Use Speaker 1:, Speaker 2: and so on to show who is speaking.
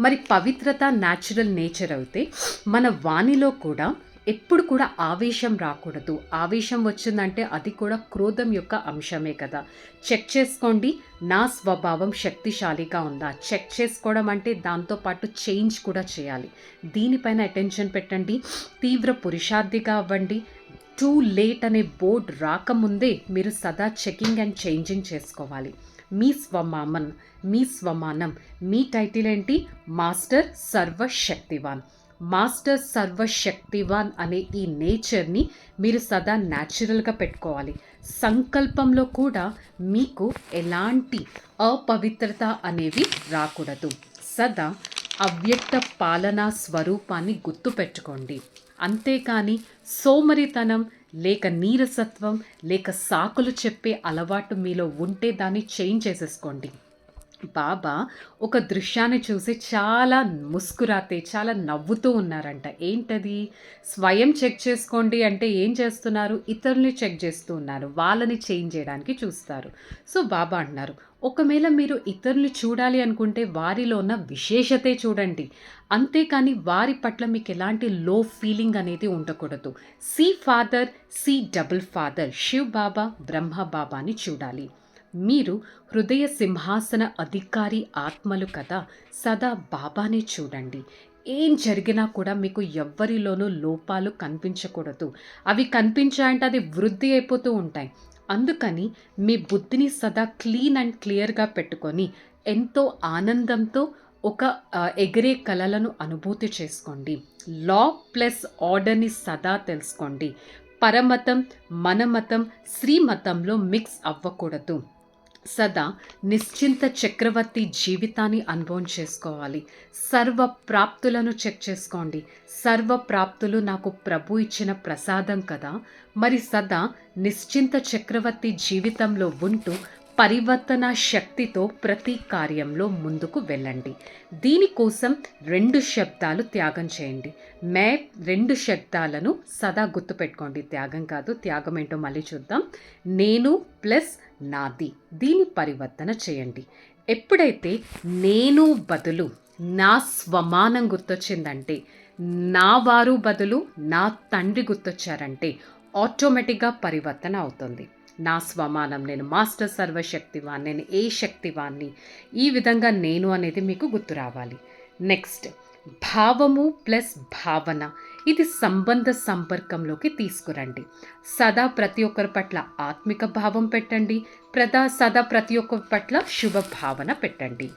Speaker 1: మరి పవిత్రత natural nature అయితే మన వాణిలో కూడా ఎప్పుడు కూడా ఆవేశం రాకూడదు. ఆవేశం వచ్చిందంటే అది కూడా క్రోధం యొక్క అంశమే కదా. చెక్ చేసుకోండి, నా స్వభావం శక్తిశాలిగా ఉందా? చెక్ చేసుకోవడం అంటే దాంతోపాటు చేంజ్ కూడా చేయాలి. దీనిపైన అటెన్షన్ పెట్టండి. తీవ్ర పురుషార్థిగా అవ్వండి. టూ లేట్ అనే బోర్డ్ రాకముందే మీరు సదా చెకింగ్ అండ్ చేంజింగ్ చేసుకోవాలి. మీ స్వమానం మీ టైటిల్ ఏంటి? మాస్టర్ సర్వశక్తివాన్. మాస్టర్ సర్వశక్తివాన్ అనే ఈ నేచర్ని మీరు సదా న్యాచురల్గా పెట్టుకోవాలి. సంకల్పంలో కూడా మీకు ఎలాంటి అపవిత్రత అనేవి రాకూడదు. సదా అవ్యక్త పాలనా స్వరూపాన్ని గుర్తుపెట్టుకోండి. అంతేకాని సోమరితనం లేక నీరసత్వం లేక సాకులు చెప్పే అలవాటు మీలో ఉంటే దాన్ని చేంజ్ చేసేసుకోండి. బాబా ఒక దృశ్యాన్ని చూసి చాలా ముస్కురాతే చాలా నవ్వుతూ ఉన్నారంట. ఏంటది? స్వయం చెక్ చేసుకోండి అంటే ఏం చేస్తున్నారు? ఇతరుల్ని చెక్ చేస్తూ ఉన్నారు. వాళ్ళని చేంజ్ చేయడానికి చూస్తారు. సో బాబా అంటున్నారు, ఒకవేళ మీరు ఇతరుల్ని చూడాలి అనుకుంటే వారిలో ఉన్న విశేషతే చూడండి. అంతేకాని వారి పట్ల మీకు ఎలాంటి లో ఫీలింగ్ అనేది ఉండకూడదు. See father, see double father, Shiv Baba, Brahma బాబాని చూడాలి. మీరు హృదయ సింహాసన అధికారి ఆత్మలు కదా, సదా బాబానే చూడండి. ఏం జరిగినా కూడా మీకు ఎవ్వరిలోనూ లోపాలు కనిపించకూడదు. అవి కనిపించాయంటే అది వృద్ధి అయిపోతూ ఉంటాయి. అందుకని మీ బుద్ధిని సదా క్లీన్ అండ్ క్లియర్గా పెట్టుకొని ఎంతో ఆనందంతో ఒక ఎగిరే కలలను అనుభూతి చేసుకోండి. లా ప్లస్ ఆర్డర్ని సదా తెలుసుకోండి. పరమతం, మనమతం, శ్రీమతంలో మిక్స్ అవ్వకూడదు. సదా నిశ్చింత చక్రవర్తి జీవితాన్ని అనుభవం చేసుకోవాలి. సర్వ ప్రాప్తులను చెక్ చేసుకోండి. సర్వ ప్రాప్తులు నాకు ప్రభు ఇచ్చిన ప్రసాదం కదా. మరి సదా నిశ్చింత చక్రవర్తి జీవితంలో ఉంటూ పరివర్తన శక్తితో ప్రతి కార్యంలో ముందుకు వెళ్ళండి. దీనికోసం 2 శబ్దాలు త్యాగం చేయండి. మే 2 శబ్దాలను సదా గుర్తుపెట్టుకోండి. త్యాగం కాదు, త్యాగం ఏంటో మళ్ళీ చూద్దాం. నేను ప్లస్ నాది, దీని పరివర్తన చేయండి. ఎప్పుడైతే నేను బదులు నా స్వమానం గుర్తొచ్చిందంటే, నా వారు బదులు నా తండ్రి గుర్తొచ్చారంటే ఆటోమేటిక్గా పరివర్తన అవుతుంది. నా స్వమానం, నేను మాస్టర్ సర్వశక్తివాన్, నేను ఏ శక్తివాన్ని, ఈ విధంగా నేను అనేది మీకు గుర్తు రావాలి. నెక్స్ట్ భావము ప్లస్ భావన, ఇది సంబంధ సంపర్కంలోకి తీసుకురండి. సదా ప్రతి ఒక్కరి పట్ల ఆత్మిక భావం పెట్టండి. సదా ప్రతి ఒక్కరి పట్ల శుభ భావన పెట్టండి.